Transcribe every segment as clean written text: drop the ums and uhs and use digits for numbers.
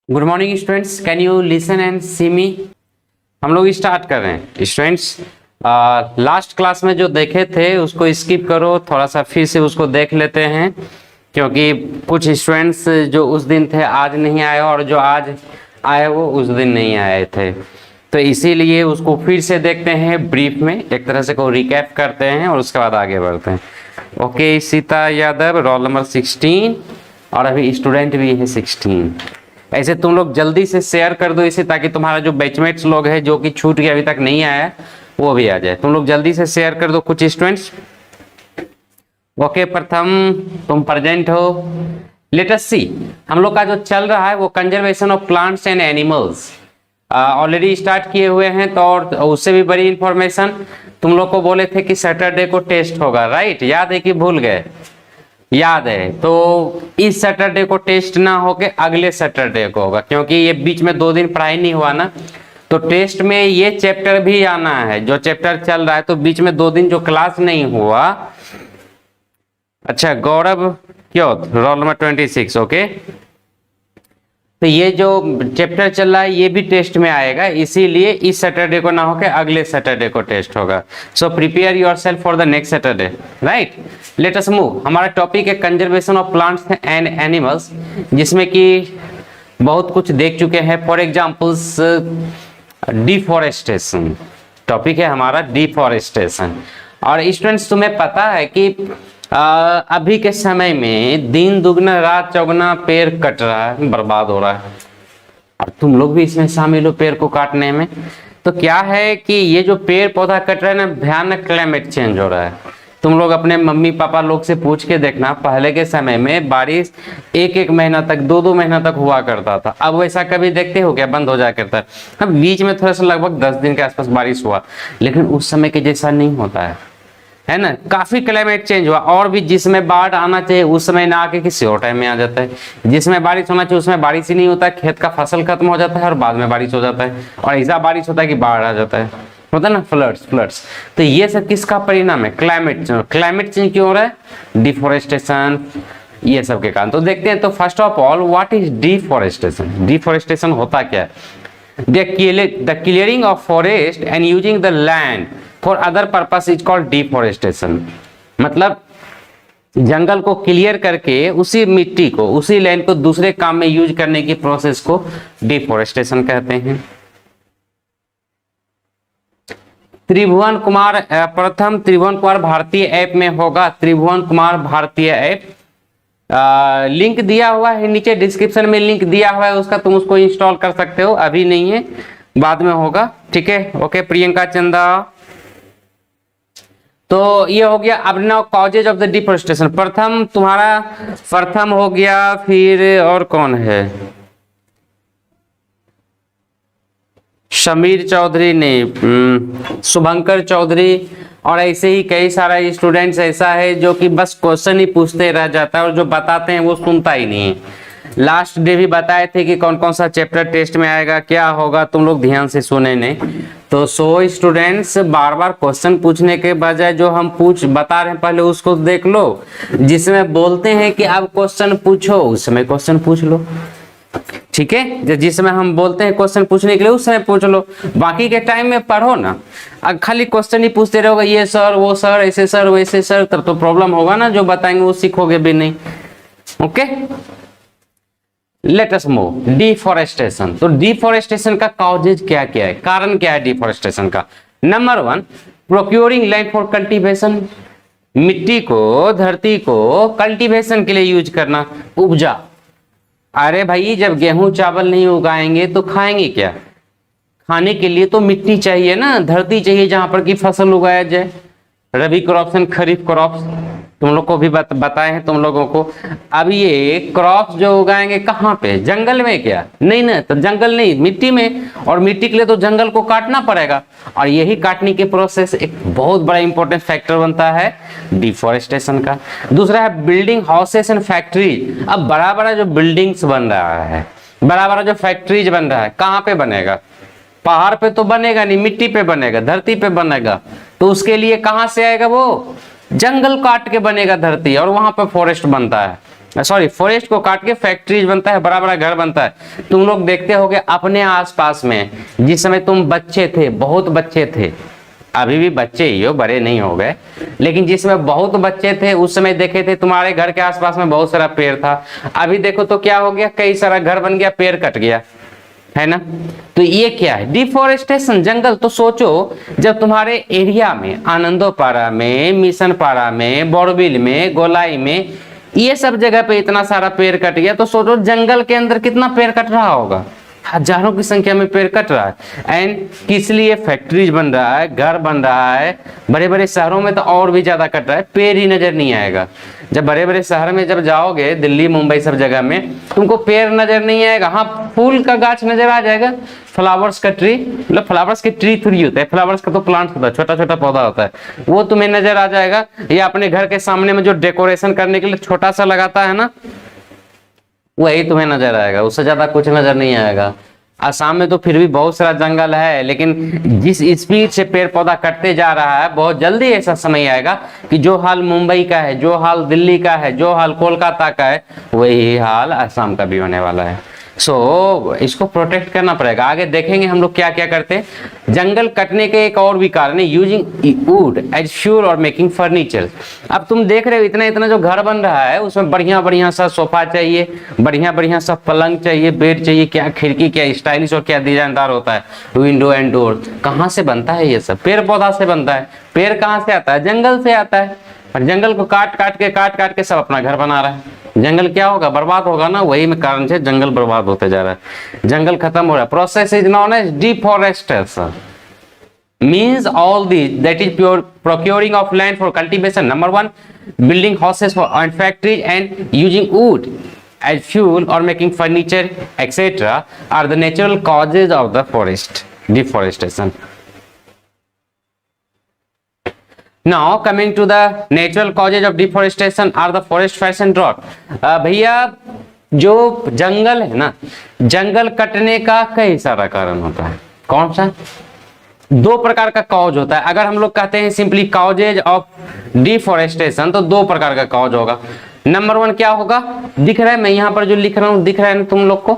Good morning students, can you listen and see me. हम लोग start कर रहे हैं स्टूडेंट्स। लास्ट क्लास में जो देखे थे उसको स्किप करो, थोड़ा सा फिर से उसको देख लेते हैं, क्योंकि कुछ स्टूडेंट्स जो उस दिन थे आज नहीं आए और जो आज आए वो उस दिन नहीं आए थे, तो इसीलिए उसको फिर से देखते हैं ब्रीफ में, एक तरह से को रिकैप करते हैं और उसके बाद आगे बढ़ते हैं। Okay, Sita Yadav roll number 16 और अभी स्टूडेंट भी है 16। ऐसे तुम लोग जल्दी से शेयर कर दो इसे, ताकि तुम्हारा जो बैचमेट्स लोग हैं जो कि छूट के अभी तक नहीं आया वो भी आ जाए। तुम लोग जल्दी से शेयर कर दो कुछ स्टूडेंट्स। ओके, प्रथम तुम प्रेजेंट हो। लेट अस सी, हम लोग का जो चल रहा है वो conservation of plants and animals already start किए हुए हैं। तो और उससे भी बड़ी इंफॉर्मेशन, तुम लोग को बोले थे कि सैटरडे को टेस्ट होगा, राइट? याद है कि भूल गए? याद है। तो इस सैटरडे को टेस्ट ना होके अगले सैटरडे को होगा, क्योंकि ये बीच में 2 दिन पढ़ाई नहीं हुआ ना, तो टेस्ट में ये चैप्टर भी आना है जो चैप्टर चल रहा है। तो बीच में 2 दिन जो क्लास नहीं हुआ। अच्छा, गौरव क्यों, रोल नंबर 26। ओके, तो ये जो चैप्टर चल रहा है ये भी टेस्ट में आएगा, इसीलिए इस सैटरडे को ना होकर अगले सैटरडे को टेस्ट होगा। So prepare yourself for the next Saturday, right? Let us move. हमारा टॉपिक है conservation of plants and animals, जिसमें कि बहुत कुछ देख चुके हैं। फॉर एग्जाम्पल्स, डिफॉरेस्टेशन टॉपिक है हमारा, डिफॉरेस्टेशन। और स्टूडेंट्स, तुम्हें पता है कि अभी के समय में दिन दुगना रात चौगुना पेड़ कट रहा है, बर्बाद हो रहा है, और तुम लोग भी इसमें शामिल हो पेड़ को काटने में। तो क्या है कि ये जो पेड़ पौधा कट रहा है ना, भयानक क्लाइमेट चेंज हो रहा है। तुम लोग अपने मम्मी पापा लोग से पूछ के देखना, पहले के समय में बारिश 1-1 महीना तक, 2-2 महीना तक हुआ करता था। अब वैसा कभी देखते हो क्या? बंद हो जाया करता है। अब बीच में थोड़ा सा लगभग 10 दिन के आसपास बारिश हुआ, लेकिन उस समय के जैसा नहीं होता है ना? काफी क्लाइमेट चेंज हुआ। और भी जिसमें बाढ़ आना चाहिए उस समय ना आके किसी और टाइम में आ जाता है, जिसमें बारिश होना चाहिए उसमें बारिश ही नहीं होता है, खेत का फसल खत्म हो जाता है और बाद में बारिश हो जाता है, और ऐसा बारिश होता है कि बाढ़ आ जाता है, होता है ना, फ्लड्स। तो ये सब किसका परिणाम है? Climate change. क्लाइमेट चेंज क्यों हो रहा है? डिफोरेस्टेशन, ये सब के कारण। तो देखते हैं। तो first of all, what is deforestation? Deforestation होता क्या है? The clearing of forest and using the land for other purpose is called deforestation। मतलब जंगल को क्लियर करके उसी मिट्टी को, उसी लैंड को दूसरे काम में यूज करने की प्रोसेस को डिफोरेस्टेशन कहते हैं। त्रिभुवन कुमार, प्रथम त्रिभुवन कुमार भारतीय ऐप में होगा, त्रिभुवन कुमार भारतीय ऐप। लिंक दिया हुआ है नीचे डिस्क्रिप्शन में, लिंक दिया हुआ है उसका, तुम उसको इंस्टॉल कर सकते हो, अभी नहीं है, बाद में होगा, ठीक है? ओके, प्रियंका चंदा। तो ये हो गया। अब now causes of the deforestation. प्रथम तुम्हारा प्रथम हो गया, फिर और कौन है? समीर चौधरी ने, शुभंकर चौधरी, और ऐसे ही कई सारा स्टूडेंट्स ऐसा है जो कि बस क्वेश्चन ही पूछते रह जाता है और जो बताते हैं वो सुनता ही नहीं है। लास्ट डे भी बताए थे कि कौन कौन सा चैप्टर टेस्ट में आएगा, क्या होगा, तुम लोग ध्यान से सुने नहीं। तो सो स्टूडेंट्स, बार बार क्वेश्चन पूछने के बजाय जो हम बता रहे हैं पहले उसको देख लो, जिसमें बोलते हैं कि अब क्वेश्चन पूछो उस समय क्वेश्चन पूछ लो, ठीक है? जिसमें हम बोलते हैं क्वेश्चन पूछने के लिए उस समय पूछ लो, बाकी के टाइम में पढ़ो ना। अब खाली क्वेश्चन ही पूछते रहोगे, ये सर वो सर, ऐसे सर वैसे सर, तब तो प्रॉब्लम होगा ना, जो बताएंगे वो सीखोगे भी नहीं। Okay, let us move. Deforestation. तो डिफॉरेस्टेशन का कॉजेज क्या क्या है, कारण क्या है डिफॉरेस्टेशन का? Number 1, procuring land for cultivation. मिट्टी को, धरती को कल्टीवेशन के लिए यूज करना, उपजा। अरे भाई, जब गेहूं चावल नहीं उगाएंगे तो खाएंगे क्या? खाने के लिए तो मिट्टी चाहिए ना, धरती चाहिए जहां पर की फसल उगाया जाए। रबी क्रॉप्स एंड खरीफ क्रॉप्स तुम लोग को भी बताए हैं तुम लोगों को। अब ये क्रॉप्स जो उगाएंगे कहाँ पे? जंगल में क्या? नहीं ना, तो जंगल नहीं, मिट्टी में, और मिट्टी के लिए तो जंगल को काटना पड़ेगा, और यही काटने की प्रोसेस एक बहुत बड़ा इंपॉर्टेंट फैक्टर बनता है डिफॉरेस्टेशन का। दूसरा है बिल्डिंग हाउसेस एंड फैक्ट्री। अब बड़ा बड़ा जो बिल्डिंग्स बन रहा है, बड़ा बड़ा जो फैक्ट्रीज बन रहा है, कहाँ पे बनेगा? पहाड़ पे तो बनेगा नहीं, मिट्टी पे बनेगा, धरती पे बनेगा। तो उसके लिए कहां से आएगा वो? जंगल काट के बनेगा धरती, और वहां पे फॉरेस्ट बनता है। सॉरी फॉरेस्ट को काट के फैक्ट्रीज बनता है, बड़ा बड़ा घर बनता है। तुम लोग देखते होगे अपने आसपास में, जिस समय तुम बच्चे थे, बहुत बच्चे थे, अभी भी बच्चे ही हो, बड़े नहीं हो गए, लेकिन जिस समय बहुत बच्चे थे उस समय देखे थे तुम्हारे घर के आसपास में बहुत सारा पेड़ था। अभी देखो तो क्या हो गया, कई सारा घर बन गया, पेड़ कट गया, है ना। तो ये क्या है, डिफोरेस्टेशन, जंगल। तो सोचो जब तुम्हारे एरिया में, आनंदोपारा में, मिशन पारा में, बोरबिल में, गोलाई में, ये सब जगह पे इतना सारा पेड़ कट गया, तो सोचो जंगल के अंदर कितना पेड़ कट रहा होगा, हजारों की संख्या में पेड़ कट रहा है। एंड किस लिए, फैक्ट्रीज बन रहा है, घर बन रहा है, बड़े बड़े शहरों में तो और भी ज्यादा कट रहा है, पेड़ ही नजर नहीं आएगा। जब बड़े बड़े शहर में जब जाओगे, दिल्ली मुंबई सब जगह में, तुमको पेड़ नजर नहीं आएगा। हाँ, फूल का गाछ नजर आ जाएगा, फ्लावर्स का ट्री, मतलब फ्लावर्स के ट्री थोड़ी होता है, फ्लावर्स का तो प्लांट होता है, छोटा छोटा पौधा होता है, वो तुम्हें नजर आ जाएगा। या अपने घर के सामने में जो डेकोरेशन करने के लिए छोटा सा लगाता है ना, वही तुम्हें नजर आएगा, उससे ज्यादा कुछ नजर नहीं आएगा। आसाम में तो फिर भी बहुत सारा जंगल है, लेकिन जिस स्पीड से पेड़ पौधा कटते जा रहा है, बहुत जल्दी ऐसा समय आएगा कि जो हाल मुंबई का है, जो हाल दिल्ली का है, जो हाल कोलकाता का है, वही हाल आसाम का भी होने वाला है। सो इसको प्रोटेक्ट करना पड़ेगा। आगे देखेंगे हम लोग क्या क्या करते हैं। जंगल कटने के एक और भी कारण है, यूजिंग वुड एज फ्यूल और मेकिंग फर्नीचर। अब तुम देख रहे हो इतना इतना जो घर बन रहा है, उसमें बढ़िया बढ़िया सा सोफा चाहिए, बढ़िया बढ़िया सा पलंग चाहिए, बेड चाहिए, क्या खिड़की, क्या स्टाइलिश और क्या डिजाइनदार होता है, विंडो एंड डोर। कहाँ से बनता है ये सब? पेड़ पौधा से बनता है। पेड़ कहाँ से आता है? जंगल से आता है। और जंगल को काट काट के सब अपना घर बना रहा है। जंगल क्या होगा? बर्बाद होगा ना। वही में कारण से जंगल बर्बाद होते जा रहा है, जंगल खत्म हो रहा है। Process is known as deforestation, means all these, that is pure procuring of land for cultivation, number one, building houses for and factories and using wood as fuel or making furniture etc are the natural causes of the forest deforestation. Now coming to the natural causes of deforestation are the forest fires and drought. भैया जो जंगल है ना, जंगल कटने का कई सारा कारण होता है। कौन सा? दो प्रकार का कॉज होता है। अगर हम लोग कहते हैं सिंपली कॉजेज ऑफ डिफॉरेस्टेशन, तो दो प्रकार का कॉज होगा। नंबर वन क्या होगा? दिख रहा है, मैं यहाँ पर जो लिख रहा हूँ दिख रहा है ना तुम लोग को?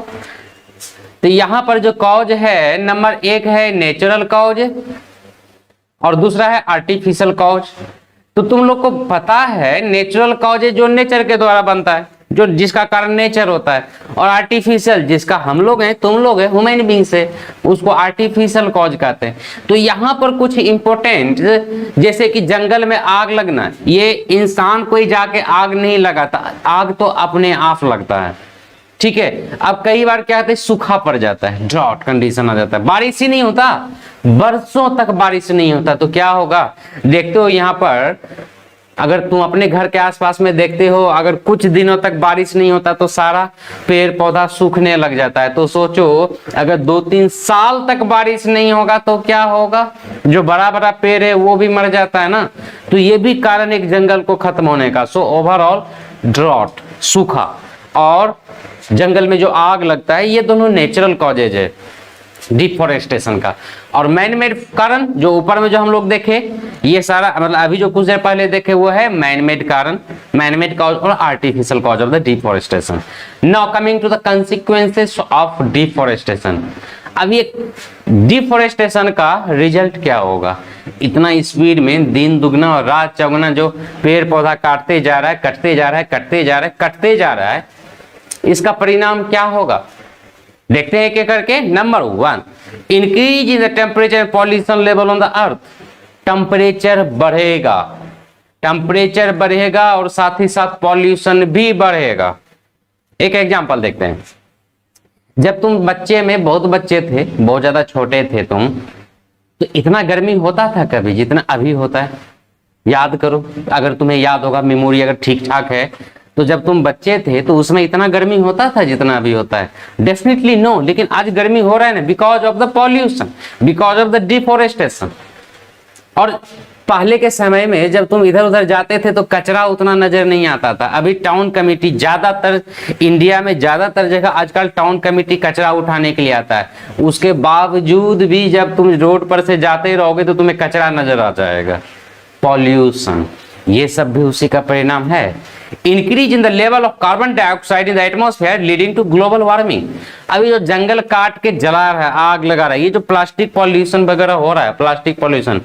तो यहाँ पर जो कॉज है, नंबर एक है नेचुरल कॉज और दूसरा है आर्टिफिशियल कॉज। तो तुम लोग को पता है नेचुरल कॉज जो नेचर के द्वारा बनता है, जो जिसका कारण नेचर होता है, और आर्टिफिशियल जिसका हम लोग हैं, तुम लोग हैं, ह्यूमन बींग्स है, उसको आर्टिफिशियल कॉज कहते हैं। तो यहाँ पर कुछ इंपॉर्टेंट, जैसे कि जंगल में आग लगना, ये इंसान कोई जाके आग नहीं लगाता, आग तो अपने आप लगता है, ठीक है। अब कई बार क्या होता है, सूखा पड़ जाता है, ड्रॉट कंडीशन आ जाता है, बारिश ही नहीं होता, बरसों तक बारिश नहीं होता। तो क्या होगा? देखते हो यहाँ पर, अगर तुम अपने घर के आसपास में देखते हो, अगर कुछ दिनों तक बारिश नहीं होता तो सारा पेड़ पौधा सूखने लग जाता है। तो सोचो अगर 2-3 साल तक बारिश नहीं होगा तो क्या होगा? जो बड़ा बड़ा पेड़ है वो भी मर जाता है ना। तो ये भी कारण एक जंगल को खत्म होने का। सो ओवरऑल ड्रॉट, सूखा, और जंगल में जो आग लगता है, ये दोनों नेचुरल कॉजेज है डिफॉरेस्टेशन का। और मैन मेड कारण, जो ऊपर में जो हम लोग देखे, ये सारा मतलब अभी जो कुछ देर पहले देखे वो है मैन मेड कारण, मैन मेड कॉज और artificial cause of the deforestation. Now coming to the consequences of deforestation. अब ये डिफॉरेस्टेशन का रिजल्ट क्या होगा? इतना स्पीड में दिन दुगना और रात चौगुना जो पेड़ पौधा काटते जा रहा है, कटते जा रहा है, कटते जा रहा है, कटते जा रहा है, इसका परिणाम क्या होगा? देखते हैं क्या करके। Number one, increase in the temperature pollution level on the earth. Temperature बढ़ेगा, टेम्परेचर बढ़ेगा और साथ ही साथ पॉल्यूशन भी बढ़ेगा। एक एग्जांपल देखते हैं। जब तुम बच्चे में, बहुत बच्चे थे, बहुत ज्यादा छोटे थे तुम, तो इतना गर्मी होता था कभी जितना अभी होता है? याद करो, अगर तुम्हें याद होगा, मेमोरी अगर ठीक ठाक है, तो जब तुम बच्चे थे तो उसमें इतना गर्मी होता था जितना अभी होता है? Definitely no. लेकिन आज गर्मी हो रहा है ना, because of the pollution, because of the deforestation. और पहले के समय में जब तुम इधर उधर जाते थे तो कचरा उतना नजर नहीं आता था। अभी टाउन कमेटी, ज्यादातर इंडिया में ज्यादातर जगह आजकल टाउन कमेटी कचरा उठाने के लिए आता है। उसके बावजूद भी जब तुम रोड पर से जाते रहोगे तो तुम्हें कचरा नजर आ जाएगा। पॉल्यूशन, ये सब भी उसी का परिणाम है। Increase in the level of carbon dioxide in the atmosphere leading to global warming. अभी जो जंगल काट के जला रहा है, आग लगा रहा है, ये जो प्लास्टिक पॉल्यूशन वगैरह हो रहा है, प्लास्टिक पॉल्यूशन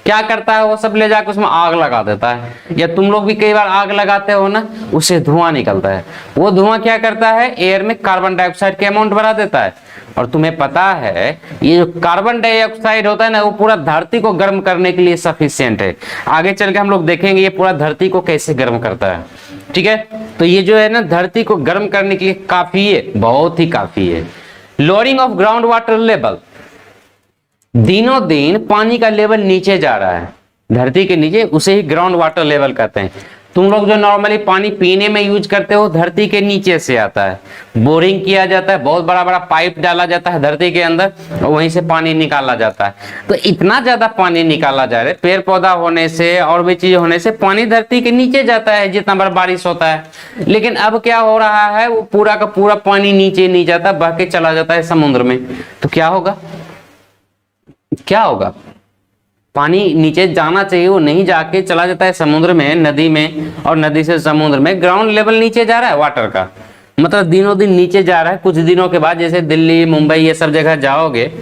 क्या करता है, वो सब ले जाकर उसमें आग लगा देता है। या तुम लोग भी कई बार आग लगाते हो ना, उससे धुआं निकलता है। वो धुआं क्या करता है, एयर में कार्बन डाइऑक्साइड के अमाउंट बढ़ा देता है। और तुम्हें पता है ये जो कार्बन डाइऑक्साइड होता है ना, वो पूरा धरती को गर्म करने के लिए सफिशिएंट है। आगे चल के हम लोग देखेंगे ये पूरा धरती को कैसे गर्म करता है। ठीक है, तो ये जो है ना धरती को गर्म करने के लिए काफी है, बहुत ही काफी है। Lowering of ground water level, दिनों दिन पानी का लेवल नीचे जा रहा है धरती के नीचे, उसे ही ग्राउंड वाटर लेवल कहते हैं। तुम लोग जो नॉर्मली पानी पीने में यूज करते हो धरती के नीचे से आता है, बोरिंग किया जाता है, बहुत बड़ा बड़ा पाइप डाला जाता है धरती के अंदर और वहीं से पानी निकाला जाता है। तो इतना ज्यादा पानी निकाला जा रहा है, पेड़ पौधा होने से और भी चीज होने से पानी धरती के नीचे जाता है जितना बार बारिश होता है। लेकिन अब क्या हो रहा है, वो पूरा का पूरा पानी नीचे नहीं जाता, बह के चला जाता है समुद्र में। तो क्या होगा, क्या होगा, पानी नीचे जाना चाहिए, वो नहीं जाके चला जाता है समुद्र में, नदी में, और नदी से समुद्र में। ग्राउंड लेवल नीचे जा रहा है वाटर का, मतलब दिनों दिन नीचे जा रहा है। कुछ दिनों के बाद जैसे दिल्ली मुंबई ये सब जगह जाओगे,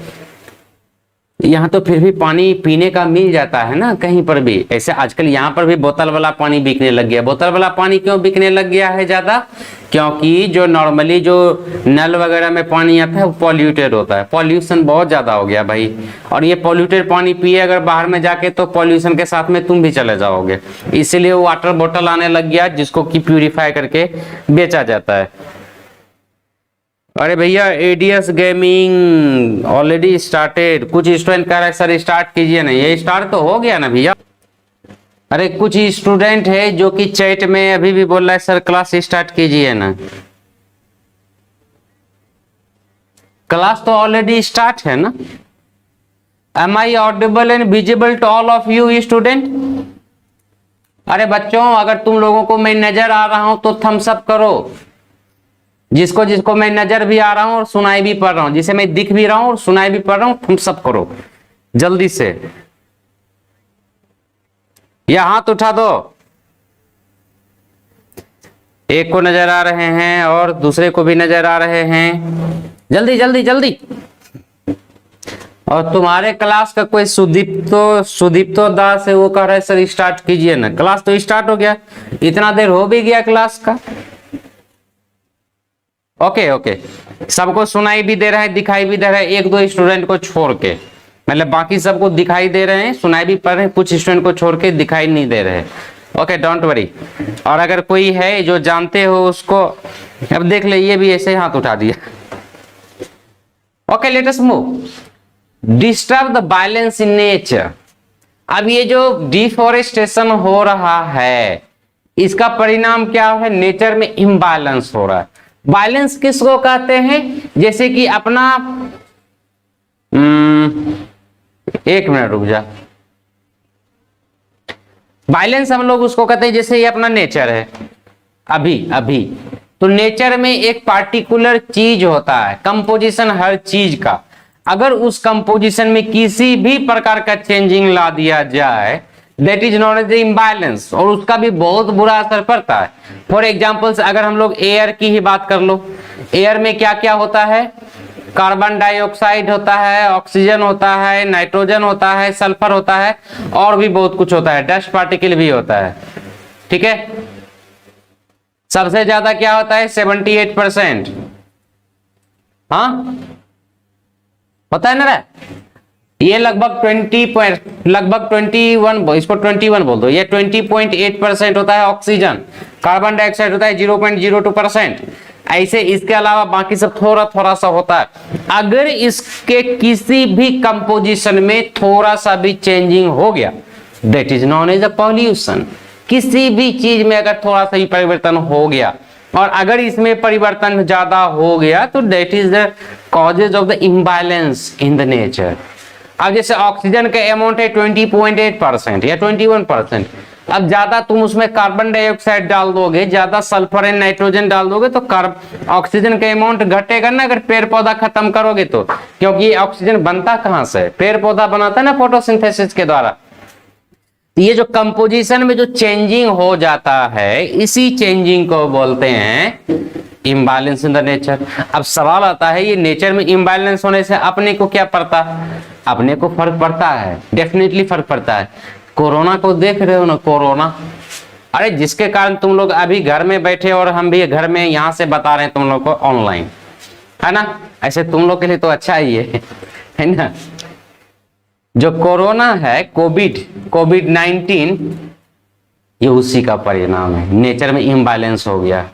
यहाँ तो फिर भी पानी पीने का मिल जाता है ना कहीं पर भी। ऐसे आजकल यहाँ पर भी बोतल वाला पानी बिकने लग गया। बोतल वाला पानी क्यों बिकने लग गया है ज्यादा, क्योंकि जो नॉर्मली जो नल वगैरह में पानी आता है वो पॉल्यूटेड होता है, पॉल्यूशन बहुत ज्यादा हो गया भाई। और ये पॉल्यूटेड पानी पिए अगर बाहर में जाके तो पॉल्यूशन के साथ में तुम भी चले जाओगे। इसीलिए वो वाटर बोतल आने लग गया जिसको कि प्यूरिफाई करके बेचा जाता है। अरे भैया एडीएस गेमिंग ऑलरेडी स्टार्टेड, कुछ स्टूडेंट कह रहे हैं सर स्टार्ट कीजिए ना। ये स्टार्ट तो हो गया ना भैया। अरे कुछ स्टूडेंट है जो कि चैट में अभी भी बोल रहा है सर क्लास स्टार्ट कीजिए ना। क्लास तो ऑलरेडी स्टार्ट है ना। Am I audible and visible to all of you student. अरे बच्चों अगर तुम लोगों को मैं नजर आ रहा हूं तो थम्स अप करो। जिसको जिसको मैं नजर भी आ रहा हूं और सुनाई भी पड़ रहा हूं, जिसे मैं दिख भी रहा हूं और सुनाई भी पड़ रहा हूं, थम्स अप करो जल्दी से। या हाथ उठा दो। एक को नजर आ रहे हैं और दूसरे को भी नजर आ रहे हैं, जल्दी जल्दी जल्दी। और तुम्हारे क्लास का कोई सुदीप्तो दास है, वो कह रहा है सर स्टार्ट कीजिए ना। क्लास तो स्टार्ट हो गया, इतना देर हो भी गया क्लास का। ओके ओके, सबको सुनाई भी दे रहा है, दिखाई भी दे रहा है, एक दो स्टूडेंट को छोड़ के, मतलब बाकी सबको दिखाई दे रहे हैं, सुनाई भी पड़ रहे हैं, कुछ स्टूडेंट को छोड़ के दिखाई नहीं दे रहे। Okay don't worry. और अगर कोई है जो जानते हो उसको, अब देख ले ये भी ऐसे हाथ उठा दिया। Okay let us move. Disturb the balance in nature. अब ये जो डिफॉरेस्टेशन हो रहा है इसका परिणाम क्या है, नेचर में इम्बैलेंस हो रहा है। बैलेंस किसको कहते हैं, जैसे कि अपना एक मिनट रुक जा। बैलेंस हम लोग उसको कहते हैं जैसे ये अपना नेचर है अभी तो नेचर में एक पार्टिकुलर चीज होता है, कंपोजिशन हर चीज का। अगर उस कंपोजिशन में किसी भी प्रकार का चेंजिंग ला दिया जाए that is known as imbalance, और उसका भी बहुत बुरा असर पड़ता है। फॉर एग्जाम्पल्स अगर हम लोग एयर की ही बात कर लो, एयर में क्या क्या होता है, कार्बन डाइऑक्साइड होता है, ऑक्सीजन होता है, नाइट्रोजन होता है, सल्फर होता है, और भी बहुत कुछ होता है, डस्ट पार्टिकल भी होता है। ठीक है, सबसे ज्यादा क्या होता है 78%। हाँ होता है ना, ये लगभग 21, इसको 21 बोल दो, ये 20.8% होता है ऑक्सीजन। कार्बन डाइऑक्साइड होता है 0.02%। ऐसे इसके अलावा बाकी सब थोड़ा थोड़ा सा होता है। अगर इसके किसी भी कंपोजिशन में थोड़ा सा भी चेंजिंग हो गया that is known as a pollution. किसी भी चीज में अगर थोड़ा सा ही परिवर्तन हो गया, और अगर इसमें परिवर्तन ज्यादा हो गया तो that is the causes of the imbalance in the nature. अब जैसे ऑक्सीजन का अमाउंट है 20.8% या 21%। अब ज्यादा तुम उसमें कार्बन डाइऑक्साइड डाल दोगे, ज्यादा सल्फर एंड नाइट्रोजन डाल दोगे तो ऑक्सीजन का अमाउंट घटेगा ना, अगर पेड़ पौधा खत्म करोगे तो। क्योंकि ऑक्सीजन बनता कहां से, पेड़ पौधा बनाता है ना फोटोसिंथेसिस के द्वारा। तो ये जो कंपोजिशन में जो चेंजिंग हो जाता है, इसी चेंजिंग को बोलते हैं इम्बैलेंस इन द नेचर। अब सवाल आता है, ये नेचर में इम्बैलेंस होने से अपने को क्या पड़ता? अपने को फर्क पड़ता है, डेफिनेटली फर्क पड़ता है। कोरोना को देख रहे हो ना, कोरोना, अरे जिसके कारण तुम लोग अभी घर में बैठे और हम भी घर में यहां से बता रहे हैं तुम लोग को ऑनलाइन, है ना। ऐसे तुम लोग के लिए तो अच्छा ही है ना। जो कोरोना है, कोविड 19, ये उसी का परिणाम है। नेचर में इम्बैलेंस हो गया।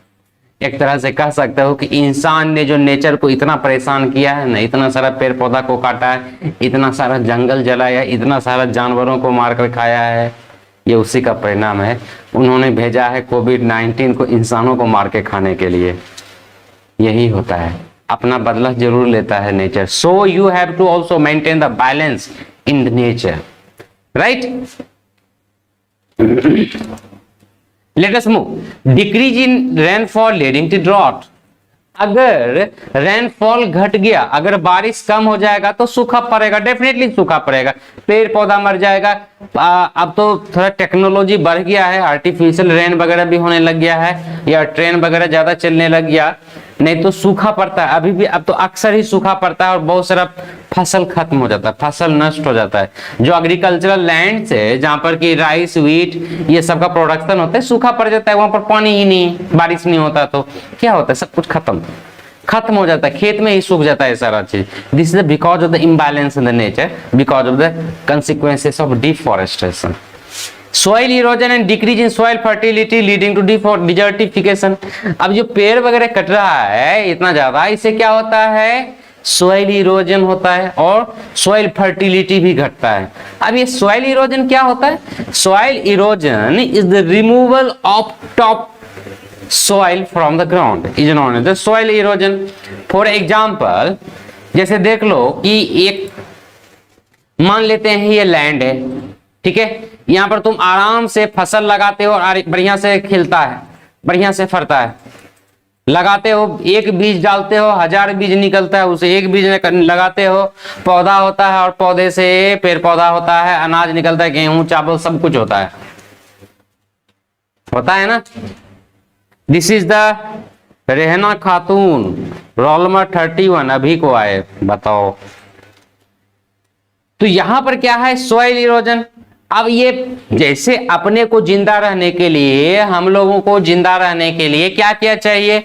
एक तरह से कह सकते हो कि इंसान ने जो नेचर को इतना परेशान किया है ना, इतना सारा पेड़ पौधा को काटा है, इतना सारा जंगल जलाया, इतना सारा जानवरों को मारकर खाया है, ये उसी का परिणाम है। उन्होंने भेजा है कोविड 19 को इंसानों को मार के खाने के लिए। यही होता है, अपना बदला जरूर लेता है nature. So you have to also maintain the balance in the nature, right. Let us move. Decrease in rainfall leading to drought. अगर रेनफॉल घट गया, अगर बारिश कम हो जाएगा तो सूखा पड़ेगा, डेफिनेटली सूखा पड़ेगा, पेड़ पौधा मर जाएगा। अब तो थोड़ा टेक्नोलॉजी बढ़ गया है, आर्टिफिशियल रेन वगैरह भी होने लग गया है, या ट्रेन वगैरह ज्यादा चलने लग गया, नहीं तो सूखा पड़ता है। अभी भी अब तो अक्सर ही सूखा पड़ता है और बहुत सारा फसल खत्म हो जाता है, फसल नष्ट हो जाता है। जो एग्रीकल्चरल लैंड से जहां पर कि राइस, व्हीट, ये सब का प्रोडक्शन होता है, सूखा पड़ जाता है, वहां पर पानी ही नहीं, बारिश नहीं होता, तो क्या होता है, सब कुछ खत्म हो जाता है, खेत में ही सूख जाता है सारा चीज। This is because of the imbalance in the nature, because of the consequences of deforestation, soil erosion and decrease in soil fertility leading to desertification। अब जो पेड़ वगैरह कट रहा है इतना ज्यादा, इससे क्या होता है, सोइल इरोजन होता है और सोइल फर्टिलिटी भी घटता है। अब ये सोइल इरोजन क्या होता है? Soil erosion is the removal of top soil from the ground is known as the soil erosion। for example, जैसे देख लो कि एक मान लेते हैं ये लैंड है, ठीक है, यहां पर तुम आराम से फसल लगाते हो और बढ़िया से खिलता है, बढ़िया से फरता है, लगाते हो, एक बीज डालते हो, 1000 बीज निकलता है, उसे एक बीज लगाते हो, पौधा होता है और पौधे से पेड़ पौधा होता है, अनाज निकलता है, गेहूं चावल सब कुछ होता है ना। This is the रेहना Khatoon, roll number 31 अभी को आए, बताओ। तो यहां पर क्या है, सॉइल इरोजन। अब ये जैसे अपने को जिंदा रहने के लिए, हम लोगों को जिंदा रहने के लिए क्या क्या चाहिए?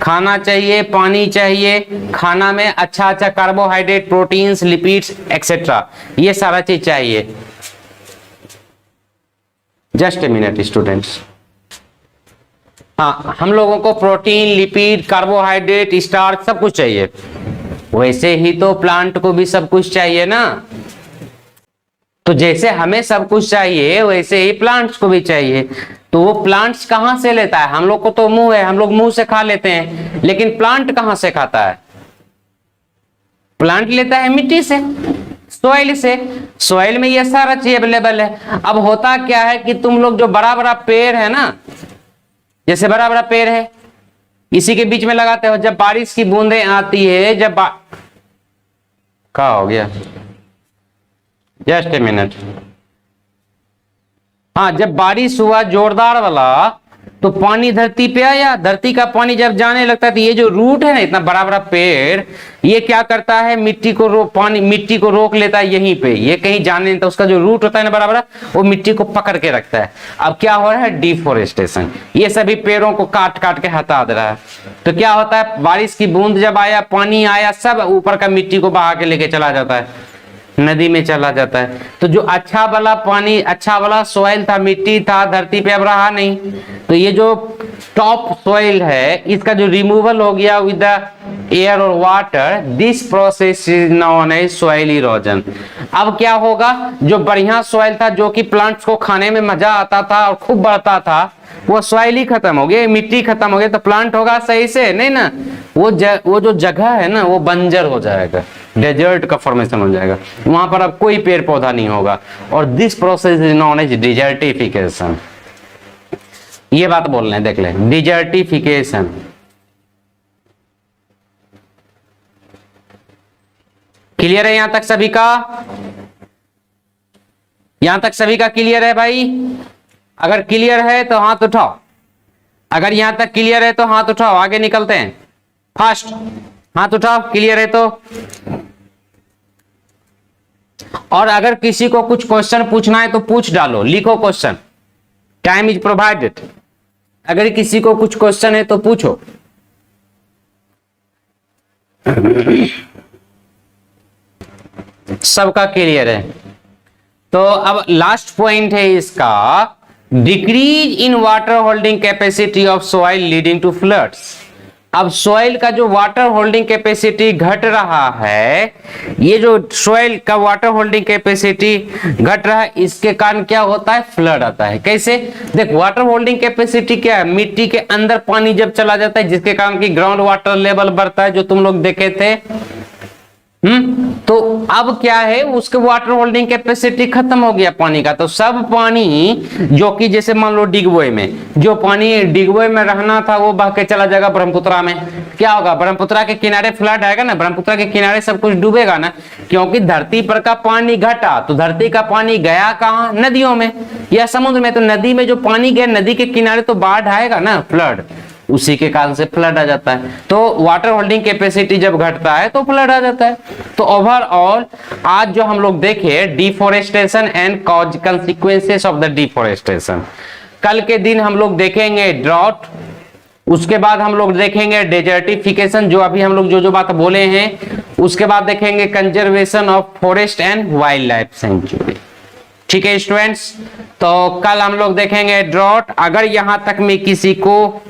खाना चाहिए, पानी चाहिए, खाना में अच्छा कार्बोहाइड्रेट, प्रोटीन्स, लिपिड्स एक्सेट्रा, ये सारा चीज चाहिए। जस्ट ए मिनट स्टूडेंट्स, हाँ, हम लोगों को प्रोटीन, लिपिड, कार्बोहाइड्रेट, स्टार्च सब कुछ चाहिए। वैसे ही तो प्लांट को भी सब कुछ चाहिए ना। तो जैसे हमें सब कुछ चाहिए वैसे ही प्लांट्स को भी चाहिए। तो वो प्लांट्स कहां से लेता है? हम लोग को तो मुंह है, हम लोग मुंह से खा लेते हैं, लेकिन प्लांट कहां से खाता है? प्लांट लेता है मिट्टी से, सॉइल से। सॉइल में ये सारा चीज अवेलेबल है। अब होता क्या है कि तुम लोग जो बड़ा बड़ा पेड़ है ना, जैसे बड़ा बड़ा पेड़ है, इसी के बीच में लगाते हो, जब बारिश की बूंदें आती है, जब क्या हो गया, जस्ट ए मिनट, हाँ, जब बारिश हुआ जोरदार वाला, तो पानी धरती पे आया, धरती का पानी जब जाने लगता है तो ये जो रूट है ना, इतना बड़ा बड़ा पेड़, ये क्या करता है, मिट्टी को रोक लेता है यहीं पे, ये कहीं जाने नहीं, तो उसका जो रूट होता है ना बड़ा बड़ा, वो मिट्टी को पकड़ के रखता है। अब क्या हो रहा है, डिफोरेस्टेशन, ये सभी पेड़ों को काट काट के हटा दे रहा है। तो क्या होता है, बारिश की बूंद जब आया, पानी आया, सब ऊपर का मिट्टी को बहा के लेके चला जाता है, नदी में चला जाता है। तो जो अच्छा वाला पानी, अच्छा वाला सॉइल था, मिट्टी था, धरती पे अब रहा नहीं। तो ये जो टॉप सॉइल है, इसका जो रिमूवल हो गया विद द एयर और water, this process is known as soil erosion. अब क्या होगा, जो बढ़िया सॉइल था, जो कि प्लांट्स को खाने में मजा आता था और खूब बढ़ता था, वो सॉइल ही खत्म हो गया, मिट्टी खत्म हो गया, तो प्लांट होगा सही से नहीं ना। वो जो जगह है ना, वो बंजर हो जाएगा, डेजर्ट का फॉर्मेशन हो जाएगा, वहां पर अब कोई पेड़ पौधा नहीं होगा। और this process is known as desertification. ये बात बोल रहे हैं, देख ले, डिजर्टिफिकेशन। क्लियर है यहां तक सभी का? यहां तक सभी का क्लियर है भाई? अगर क्लियर है तो हाथ उठाओ, अगर यहां तक क्लियर है तो हाथ उठाओ, आगे निकलते हैं फास्ट। हाथ उठाओ, क्लियर है तो। और अगर किसी को कुछ क्वेश्चन पूछना है तो पूछ डालो, लिखो क्वेश्चन, टाइम इज प्रोवाइडेड। अगर किसी को कुछ क्वेश्चन है तो पूछो। सबका क्लियर है? तो अब लास्ट पॉइंट है इसका, decrease in water holding capacity of soil leading to floods. अब सॉइल का जो वाटर होल्डिंग कैपेसिटी घट रहा है, ये जो सॉइल का वाटर होल्डिंग कैपेसिटी घट रहा है, इसके कारण क्या होता है? फ्लड आता है। कैसे? देख, वाटर होल्डिंग कैपेसिटी क्या है? मिट्टी के अंदर पानी जब चला जाता है, जिसके कारण की ग्राउंड वाटर लेवल बढ़ता है, जो तुम लोग देखे थे। तो अब क्या है, उसके वाटर होल्डिंग कैपेसिटी खत्म हो गया पानी का। तो सब पानी जो कि जैसे मान लो डिगबोई में, जो पानी डिगबोई में रहना था वो बह के चला जाएगा ब्रह्मपुत्रा में। क्या होगा? ब्रह्मपुत्रा के किनारे फ्लड आएगा ना, ब्रह्मपुत्रा के किनारे सब कुछ डूबेगा ना, क्योंकि धरती पर का पानी घटा। तो धरती का पानी गया कहाँ? नदियों में या समुद्र में। तो नदी में जो पानी गया, नदी के किनारे तो बाढ़ आएगा ना, फ्लड, उसी के कारण से फ्लड आ जाता है। तो वाटर होल्डिंग कैपेसिटी जब घटता है तो फ्लड आ जाता है। तो ओवरऑल आज जो हम लोग देखे, deforestation and cause consequences of the deforestation. कल के दिन हम लोग देखेंगे ड्रॉट, उसके बाद हम लोग देखेंगे डेजर्टिफिकेशन, जो अभी हम लोग जो बात बोले हैं, उसके बाद देखेंगे conservation of forest and wild life sanctuary. ठीक है स्टूडेंट्स, तो कल हम लोग देखेंगे ड्रॉट। अगर यहां तक में किसी को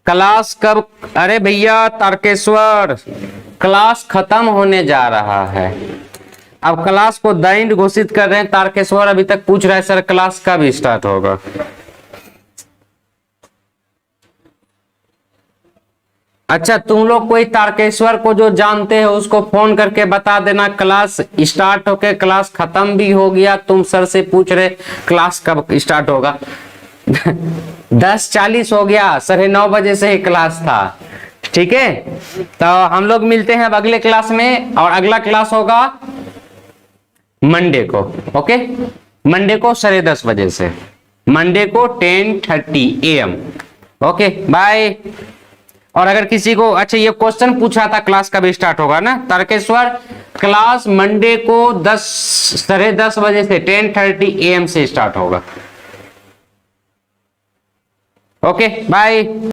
क्लास कब, अरे भैया तारकेश्वर, क्लास खत्म होने जा रहा है, अब क्लास को दैंड घोषित कर रहे हैं। तारकेश्वर अभी तक पूछ रहा है सर क्लास कब स्टार्ट होगा। अच्छा, तुम लोग कोई तारकेश्वर को जो जानते हो उसको फोन करके बता देना क्लास स्टार्ट होके क्लास खत्म भी हो गया। तुम सर से पूछ रहे क्लास कब स्टार्ट होगा। 10:40 हो गया, 9:30 बजे से ही क्लास था। ठीक है, तो हम लोग मिलते हैं अब अगले क्लास में, और अगला क्लास होगा मंडे को। ओके, मंडे को 10:30 बजे से, मंडे को 10:30 AM। Okay bye. और अगर किसी को, अच्छा ये क्वेश्चन पूछा था क्लास कब स्टार्ट होगा ना तारकेश्वर, क्लास मंडे को 10:30 बजे से 10:30 AM से स्टार्ट होगा। Okay bye.